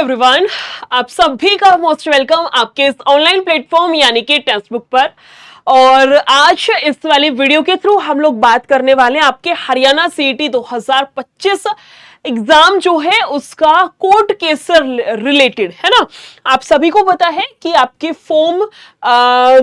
Everyone, आप सभी का मोस्ट वेलकम आपके इस ऑनलाइन प्लेटफॉर्म यानी कि टेक्स्ट बुक पर। और आज इस वाली वीडियो के थ्रू हम लोग बात करने वाले हैं आपके हरियाणा सीईटी 2025 एग्जाम जो है उसका कोर्ट केस से रिलेटेड है ना। आप सभी को पता है कि आपकी फॉर्म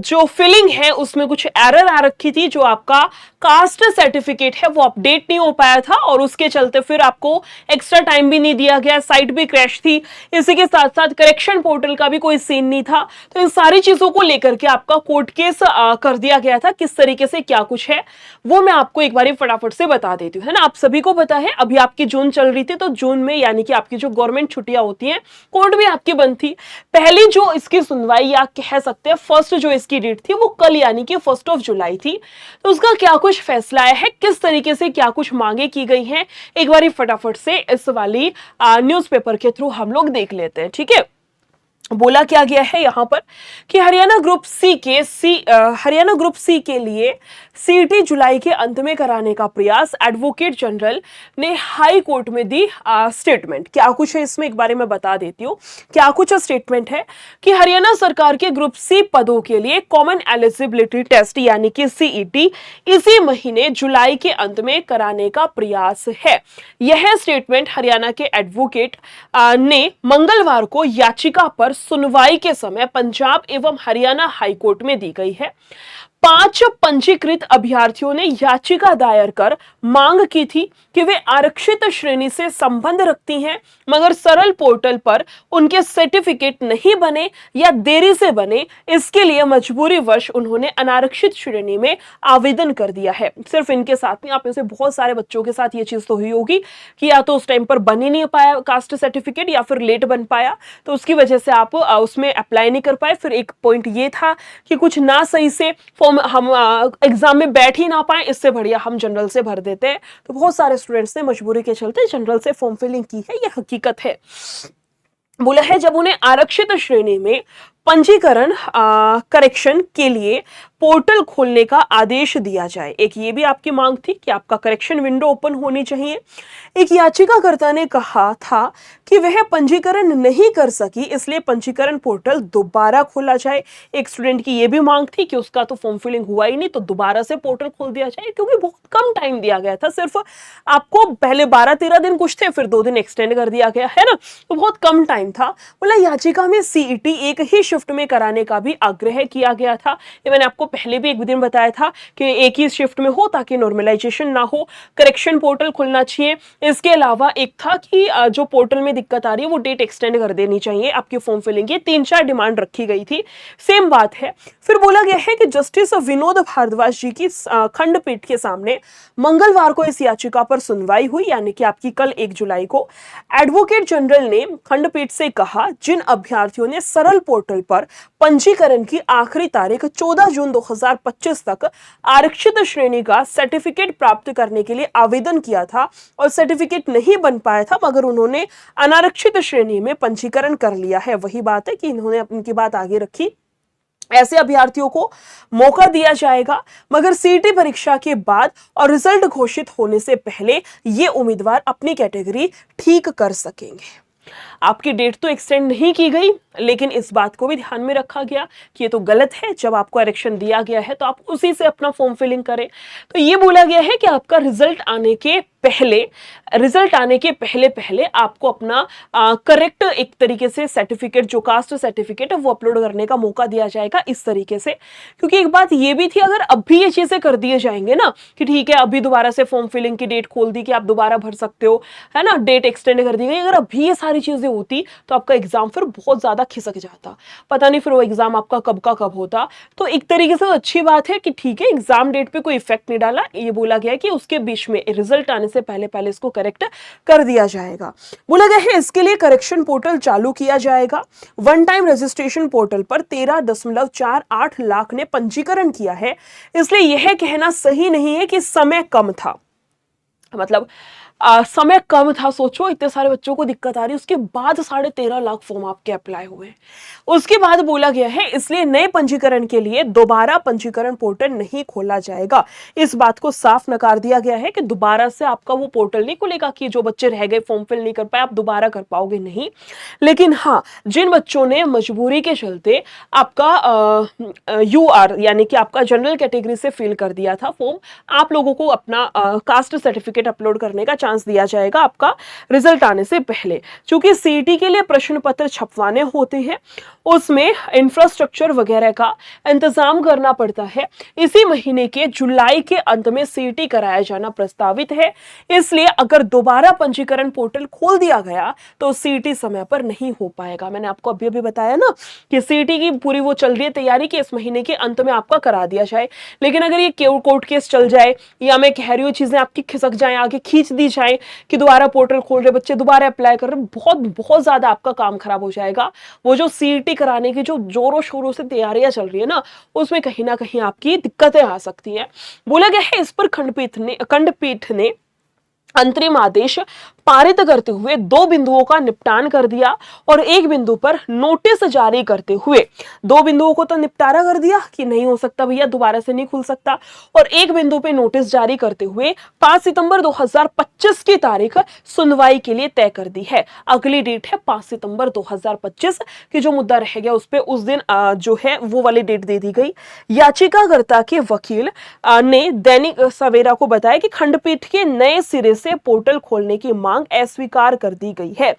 जो फिलिंग है उसमें कुछ एरर आ रखी थी। जो आपका कास्ट सर्टिफिकेट है वो अपडेट नहीं हो पाया था और उसके चलते फिर आपको एक्स्ट्रा टाइम भी नहीं दिया गया, साइट भी क्रैश थी। इसी के साथ साथ करेक्शन पोर्टल का भी कोई सीन नहीं था। तो इन सारी चीजों को लेकर के आपका कोर्ट केस कर दिया गया था। किस तरीके से क्या कुछ है वो मैं आपको एक बार फटाफट से बता देती हूँ, है ना। आप सभी को पता है अभी आपकी जून चल रही थी, तो जून में यानी कि आपकी जो गवर्नमेंट छुट्टियां होती हैं, कोर्ट भी आपकी बंद थी। पहली जो इसकी सुनवाई या कह सकते हैं फर्स्ट जो इसकी डेट थी वो कल यानी कि 1 जुलाई थी। तो उसका क्या कुछ फैसला आया है, किस तरीके से क्या कुछ मांगे की गई हैं, एक बार फटाफट से इस वाली न्यूज़पेपर के थ्रू हम लोग देख लेते हैं। ठीक है, बोला क्या गया है यहां पर कि हरियाणा ग्रुप सी के लिए सीईटी जुलाई के अंत में कराने का प्रयास। एडवोकेट जनरल ने हाई कोर्ट में दी स्टेटमेंट। क्या कुछ है इसमें एक बारे में बता देती हूँ। क्या कुछ स्टेटमेंट है कि हरियाणा सरकार के ग्रुप सी पदों के लिए कॉमन एलिजिबिलिटी टेस्ट यानी कि सीईटी इसी महीने जुलाई के अंत में कराने का प्रयास है। यह स्टेटमेंट हरियाणा के एडवोकेट ने मंगलवार को याचिका पर सुनवाई के समय पंजाब एवं हरियाणा हाईकोर्ट में दी गई है। 5 पंजीकृत अभ्यर्थियों ने याचिका दायर कर मांग की थी कि वे आरक्षित श्रेणी से संबंध रखती हैं, मगर सरल पोर्टल पर उनके सर्टिफिकेट नहीं बने या देरी से बने। इसके लिए मजबूरीवश उन्होंने अनारक्षित श्रेणी में आवेदन कर दिया है। सिर्फ इनके साथ नहीं, आप में से बहुत सारे बच्चों के साथ ये चीज तो हुई होगी कि या तो उस टाइम पर बन ही नहीं पाया कास्ट सर्टिफिकेट या फिर लेट बन पाया, तो उसकी वजह से आप उसमें अप्लाई नहीं कर पाए। फिर एक पॉइंट ये था कि कुछ ना सही से फॉर्म हम एग्जाम में बैठ ही ना पाए, इससे बढ़िया हम जनरल से भर देते हैं। तो बहुत सारे स्टूडेंट्स ने मजबूरी के चलते जनरल से फॉर्म फिलिंग की है, यह हकीकत है। बोला है जब उन्हें आरक्षित श्रेणी में पंजीकरण करेक्शन के लिए पोर्टल खोलने का आदेश दिया जाए। एक ये भी आपकी मांग थी कि आपका करेक्शन विंडो ओपन होनी चाहिए। एक याचिकाकर्ता ने कहा था कि वह पंजीकरण नहीं कर सकी, इसलिए पंजीकरण पोर्टल दोबारा खोला जाए। एक स्टूडेंट की यह भी मांग थी कि उसका तो फॉर्म फिलिंग हुआ ही नहीं, तो दोबारा से पोर्टल खोल दिया जाए, क्योंकि बहुत कम टाइम दिया गया था। सिर्फ आपको पहले 12-13 दिन कुछ थे, फिर 2 दिन एक्सटेंड कर दिया गया है ना, तो बहुत कम टाइम था। बोला याचिका में सीईटी एक ही शिफ्ट में कराने का भी आग्रह किया गया था। ये मैंने आपको पहले भी एक दिन बताया था कि एक ही शिफ्ट में हो ताकि नॉर्मलाइजेशन ना हो, करेक्शन पोर्टल खुलना चाहिए। इसके अलावा एक था कि जो पोर्टल में दिक्कत आ रही है वो डेट एक्सटेंड कर देनी चाहिए आपकी फॉर्म फिलिंग की। 3-4 डिमांड रखी गई थी, सेम बात है। फिर बोला गया है कि जस्टिस विनोद भारद्वाज जी की खंडपीठ के सामने मंगलवार को इस याचिका पर सुनवाई हुई, यानी कि आपकी कल 1 जुलाई को। एडवोकेट जनरल ने खंडपीठ से कहा जिन अभ्यर्थियों ने सरल पोर्टल पर पंजीकरण की आखिरी तारीख 14 जून 2025 तक आरक्षित श्रेणी का सर्टिफिकेट प्राप्त करने के लिए आवेदन किया था और सर्टिफिकेट नहीं बन पाया था, मगर उन्होंने अनारक्षित श्रेणी में पंजीकरण कर लिया है। वही बात है कि इन्होंने उनकी बात आगे रखी। ऐसे अभ्यर्थियों को मौका दिया जाएगा, मगर सीईटी परीक्षा के बाद और रिजल्ट घोषित होने से पहले ये उम्मीदवार अपनी कैटेगरी ठीक कर सकेंगे। आपकी डेट तो एक्सटेंड नहीं की गई, लेकिन इस बात को भी ध्यान में रखा गया कि ये तो गलत है। जब आपको आरक्षण दिया गया है तो आप उसी से अपना फॉर्म फिलिंग करें। तो ये बोला गया है कि आपका रिजल्ट आने के पहले आपको अपना करेक्ट एक तरीके से सर्टिफिकेट, जो कास्ट सर्टिफिकेट है वो अपलोड करने का मौका दिया जाएगा इस तरीके से। क्योंकि एक बात ये भी थी, अगर अभी ये चीजें कर दिए जाएंगे ना कि ठीक है अभी दोबारा से फॉर्म फिलिंग की डेट खोल दी कि आप दोबारा भर सकते हो, है ना, डेट एक्सटेंड कर दी गई, अगर अभी ये सारी चीजें होती तो आपका एग्जाम फिर बहुत ज्यादा खिसक जाता, पता नहीं फिर वो एग्जाम आपका कब का कब होता। तो एक तरीके से अच्छी बात है कि ठीक है एग्जाम डेट पे कोई इफेक्ट नहीं डाला। ये बोला गया कि उसके बीच में रिजल्ट आने से पहले इसको करेक्ट कर दिया जाएगा। बोला गया है इसके लिए करेक्शन पोर्टल चालू किया जाएगा। वन टाइम रजिस्ट्रेशन पोर्टल पर 13.48 लाख ने पंजीकरण किया है, इसलिए यह कहना सही नहीं है कि समय कम था। मतलब समय कम था, सोचो इतने सारे बच्चों को दिक्कत आ रही, उसके बाद 13.5 लाख फॉर्म आपके अप्लाई हुए। उसके बाद बोला गया है इसलिए नए पंजीकरण के लिए दोबारा पंजीकरण पोर्टल नहीं खोला जाएगा। इस बात को साफ नकार दिया गया है कि दोबारा से आपका वो पोर्टल नहीं खुलेगा कि जो बच्चे रह गए फॉर्म फिल नहीं कर पाए आप दोबारा कर पाओगे, नहीं। लेकिन हाँ, जिन बच्चों ने मजबूरी के चलते आपका यूआर यानी कि आपका जनरल कैटेगरी से फिल कर दिया था फॉर्म, आप लोगों को अपना कास्ट सर्टिफिकेट अपलोड करने का चांस दिया जाएगा आपका रिजल्ट आने से पहले। क्योंकि सीईटी के लिए प्रश्न पत्र छपवाने होते हैं, उसमें इंफ्रास्ट्रक्चर वगैरह का इंतजाम करना पड़ता है। इसी महीने के जुलाई के अंत में सीईटी कराया जाना प्रस्तावित है। इसलिए अगर दोबारा पंजीकरण पोर्टल खोल दिया गया तो सीईटी समय पर नहीं हो पाएगा। मैंने आपको अभी अभी बताया ना कि सीईटी की पूरी वो चल रही है तैयारी कि इस महीने के अंत में आपका करा दिया जाए। लेकिन अगर ये कोर्ट केस चल जाए या मैं कह रही हूँ चीजें आपकी खिसक जाए, आगे खींच दी जाए कि दोबारा पोर्टल खोल रहे बच्चे दोबारा अप्लाई कर रहे, बहुत बहुत ज्यादा आपका काम खराब हो जाएगा। वो जो सीईटी कराने की जो जोरों शोरों से तैयारियां चल रही है ना, उसमें कहीं ना कहीं आपकी दिक्कतें आ सकती हैं। बोला गया है इस पर खंडपीठ ने अंतरिम आदेश पारित करते हुए 2 बिंदुओं का निपटान कर दिया और एक बिंदु पर नोटिस जारी करते हुए 2 बिंदुओं को तो निपटारा कर दिया कि नहीं हो सकता भैया, दोबारा से नहीं खुल सकता, और एक बिंदु पे नोटिस जारी करते हुए 5 सितंबर 2025 की तारीख सुनवाई के लिए तय कर दी है। अगली डेट है 5 सितंबर 2025 कि जो मुद्दा रह गया उस पे उस दिन जो है वो वाली डेट दे दी गई। याचिकाकर्ता के वकील ने दैनिक सवेरा को बताया कि खंडपीठ के नए सिरे से पोर्टल खोलने की मांग अस्वीकार कर दी गई है।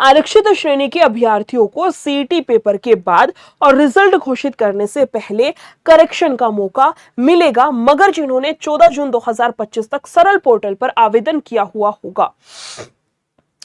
आरक्षित श्रेणी के अभ्यर्थियों को सीईटी पेपर के बाद और रिजल्ट घोषित करने से पहले करेक्शन का मौका मिलेगा, मगर जिन्होंने 14 जून 2025 तक सरल पोर्टल पर आवेदन किया हुआ होगा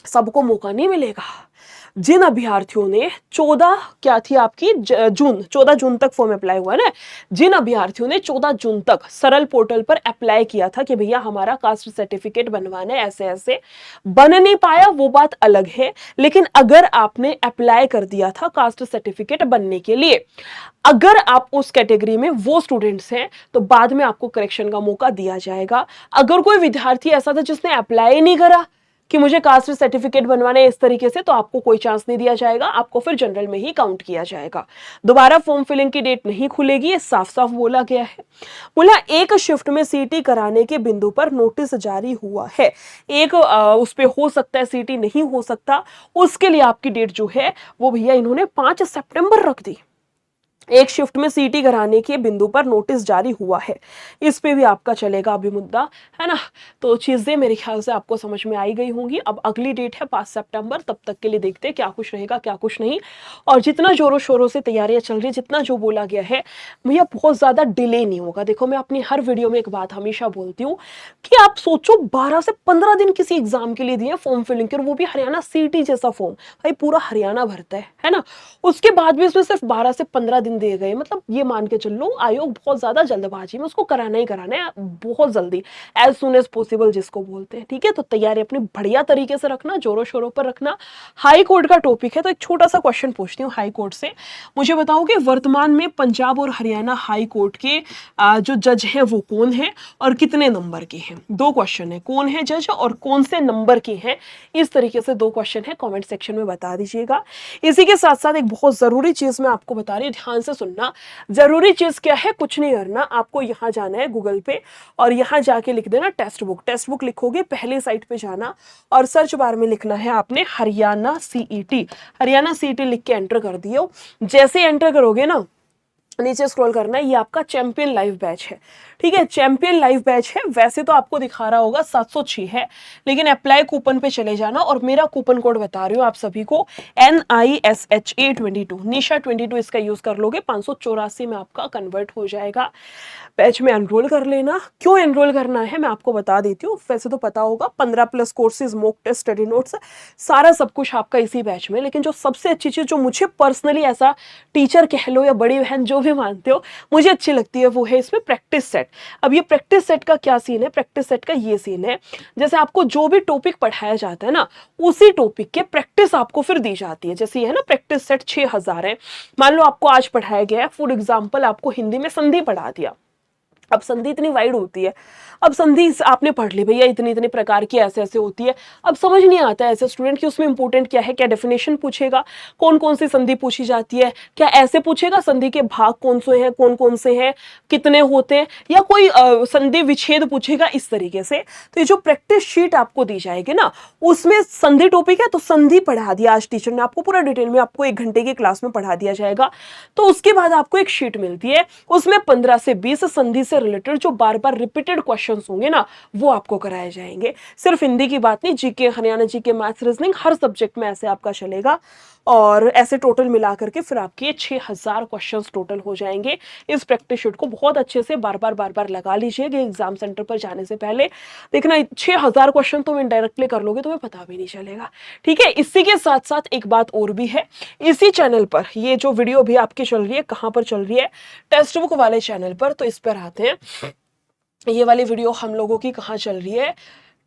सबको मौका नहीं मिलेगा। जिन अभ्यर्थियों ने 14 जून तक फॉर्म अप्लाई हुआ ना, जिन अभ्यर्थियों ने 14 जून तक सरल पोर्टल पर अप्लाई किया था कि भैया हमारा कास्ट सर्टिफिकेट बनवाना है, ऐसे ऐसे बन नहीं पाया वो बात अलग है। लेकिन अगर आपने अप्लाई कर दिया था कास्ट सर्टिफिकेट बनने के लिए, अगर आप उस कैटेगरी में वो स्टूडेंट्स हैं तो बाद में आपको करेक्शन का मौका दिया जाएगा। अगर कोई विद्यार्थी ऐसा था जिसने अप्लाई नहीं करा कि मुझे कास्ट सर्टिफिकेट बनवाना है इस तरीके से, तो आपको कोई चांस नहीं दिया जाएगा, आपको फिर जनरल में ही काउंट किया जाएगा। दोबारा फॉर्म फिलिंग की डेट नहीं खुलेगी, ये साफ साफ बोला गया है। बोला एक शिफ्ट में सीटी कराने के बिंदु पर नोटिस जारी हुआ है, एक उस पे हो सकता है सीटी नहीं हो सकता, उसके लिए आपकी डेट जो है वो भैया इन्होंने 5 सितंबर रख दी। एक शिफ्ट में सीटी कराने के बिंदु पर नोटिस जारी हुआ है, इस पे भी आपका चलेगा अभी मुद्दा, है ना। तो चीजें मेरे ख्याल से आपको समझ में आई गई होंगी। अब अगली डेट है 5 सितंबर, तब तक के लिए देखते हैं क्या कुछ रहेगा क्या कुछ नहीं। और जितना जोरों शोरों से तैयारियां चल रही है, जितना जो बोला गया है भैया बहुत ज्यादा डिले नहीं होगा। देखो मैं अपनी हर वीडियो में एक बात हमेशा बोलती हूँ कि आप सोचो 12 से 15 दिन किसी एग्जाम के लिए दिए फॉर्म फिलिंग के, और वो भी हरियाणा सीटी जैसा फॉर्म, भाई पूरा हरियाणा भरता है ना। उसके बाद भी उसमें सिर्फ 12 से 15 दिन दिए गए, मतलब ये मान के चलो आयोग बहुत ज्यादा जल्दबाजी में उसको कराना ही कराना है, बहुत जल्दी, एज सुन एज पॉसिबल जिसको बोलते हैं। ठीक है, तो तैयारी अपनी बढ़िया तरीके से रखना, जोरों शोरों पर रखना। हाई कोर्ट का टॉपिक है तो एक छोटा सा क्वेश्चन पूछती हूँ हाई कोर्ट से, मुझे बताओ कि वर्तमान में पंजाब और हरियाणा हाई कोर्ट के जो जज हैं वो कौन है और कितने नंबर के हैं। 2 क्वेश्चन है, कौन है जज और कौन से नंबर के हैं, इस तरीके से 2 क्वेश्चन है, कमेंट सेक्शन में बता दीजिएगा। इसी के साथ साथ एक बहुत जरूरी चीज मैं आपको बता रही हूँ, ध्यान से सुनना। जरूरी चीज क्या है, कुछ नहीं करना, आपको यहां जाना है गूगल पे और यहां जाके लिख देना टेक्स्ट बुक लिखोगे, पहले साइट पे जाना और सर्च बार में लिखना है आपने हरियाणा सीईटी, हरियाणा सीईटी लिख के एंटर कर दियो। जैसे एंटर करोगे ना नीचे स्क्रॉल करना है, ये आपका चैंपियन लाइव बैच है। ठीक है, चैंपियन लाइव बैच है, वैसे तो आपको दिखा रहा होगा 706 है, लेकिन अप्लाई कूपन पे चले जाना और मेरा कूपन कोड बता रही हूँ आप सभी को, NISHA22 निशा 22, इसका यूज कर लोगे 584 में आपका कन्वर्ट हो जाएगा। बैच में एनरोल कर लेना। क्यों एनरोल करना है मैं आपको बता देती हूँ, वैसे तो पता होगा, 15+ courses, mock test, study notes, सारा सब कुछ आपका इसी बैच में। लेकिन जो सबसे अच्छी चीज जो मुझे पर्सनली एज टीचर कह लो या बड़ी बहन जो भी मानते हो मुझे अच्छी लगती है, वो है इसमें प्रैक्टिस सेट। अब ये प्रैक्टिस सेट का क्या सीन है, प्रैक्टिस सेट का ये सीन है, जैसे आपको जो भी टॉपिक पढ़ाया जाता है ना उसी टॉपिक के प्रैक्टिस आपको फिर दी जाती है। जैसे ये है ना प्रैक्टिस सेट 6000 है, मान लो आपको आज पढ़ाया गया है, फॉर एग्जाम्पल आपको हिंदी में संधि पढ़ा दिया, अब संधि इतनी वाइड होती है, अब संधि आपने पढ़ ली भैया इतनी इतनी प्रकार की ऐसे ऐसे होती है, अब समझ नहीं आता है ऐसे स्टूडेंट कि उसमें इंपॉर्टेंट क्या है, क्या डेफिनेशन पूछेगा, कौन कौन सी संधि पूछी जाती है, क्या ऐसे पूछेगा संधि के भाग कौन कौन से हैं, कितने होते हैं, या कोई संधि विच्छेद पूछेगा इस तरीके से। तो ये जो प्रैक्टिस शीट आपको दी जाएगी ना, उसमें संधि टॉपिक है तो संधि पढ़ा दिया आज टीचर ने आपको पूरा डिटेल में, आपको 1 घंटे की क्लास में पढ़ा दिया जाएगा। तो उसके बाद आपको एक शीट मिलती है, उसमें 15 से 20 संधि से रिलेटेड जो बार बार रिपीटेड क्वेश्चंस होंगे ना वो आपको कराए जाएंगे। सिर्फ हिंदी की बात नहीं, GK, Haryana GK, maths, reasoning, हर सब्जेक्ट में ऐसे आपका चलेगा। और ऐसे टोटल मिला करके फिर आपके 6000 क्वेश्चंस टोटल हो जाएंगे। इस प्रैक्टिस शीट को बहुत अच्छे से बार बार लगा लीजिएगा एग्जाम सेंटर पर जाने से पहले। देखना 6000 क्वेश्चन तुम इनडायरेक्टली कर लोगे, तुम्हें पता भी नहीं चलेगा। ठीक है, इसी के साथ साथ एक बात और भी है, इसी चैनल पर ये जो वीडियो भी आपकी चल रही है, कहां पर चल रही है, टेक्स्ट बुक वाले चैनल पर। तो इस पर आते हैं, ये वाली वीडियो हम लोगों की कहाँ चल रही है,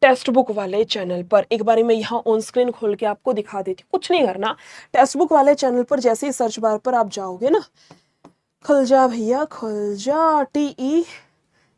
टेक्स्ट बुक वाले चैनल पर। एक बारी मैं यहाँ ऑन स्क्रीन खोल के आपको दिखा देती हूँ, कुछ नहीं करना। टेक्स्ट बुक वाले चैनल पर जैसे ही सर्च बार पर आप जाओगे ना, खुल जा भैया खुल जा,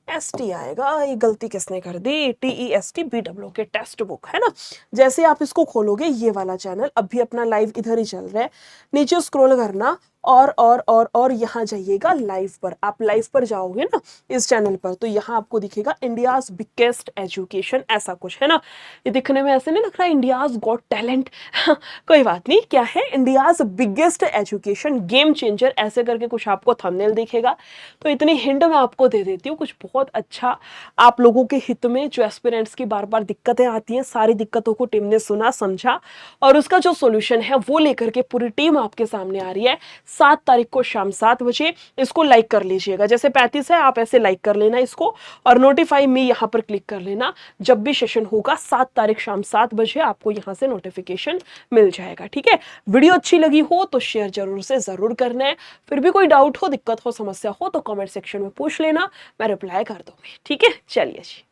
TEST आएगा, ये गलती किसने कर दी, TESTBW के टेक्स्ट बुक है ना। जैसे आप इसको खोलोगे, ये वाला चैनल अभी अपना लाइव इधर ही चल रहा है, नीचे स्क्रॉल करना और यहाँ जाइएगा लाइव पर। आप लाइव पर जाओगे ना इस चैनल पर, तो यहाँ आपको दिखेगा इंडियाज बिगेस्ट एजुकेशन, ऐसा कुछ है ना। ये दिखने में ऐसे नहीं लग रहा इंडियाज गॉट टैलेंट कोई बात नहीं, क्या है, India's biggest education game changer, ऐसे करके कुछ आपको थंबनेल दिखेगा। तो इतनी हिंट मैं आपको दे देती हूँ, कुछ बहुत अच्छा आप लोगों के हित में। जो एस्पिरेंट्स की बार बार दिक्कतें आती हैं, सारी दिक्कतों को टीम ने सुना समझा और उसका जो सोल्यूशन है वो लेकर के पूरी टीम आपके सामने आ रही है। 7 तारीख को शाम 7 बजे इसको लाइक कर लीजिएगा, जैसे 35 है आप ऐसे लाइक कर लेना इसको, और नोटिफाई मी यहाँ पर क्लिक कर लेना। जब भी सेशन होगा 7 तारीख शाम 7 बजे आपको यहाँ से नोटिफिकेशन मिल जाएगा। ठीक है, वीडियो अच्छी लगी हो तो शेयर जरूर करना है। फिर भी कोई डाउट हो, दिक्कत हो, समस्या हो तो कमेंट सेक्शन में पूछ लेना, मैं रिप्लाई कर दूंगी। ठीक है, चलिए जी।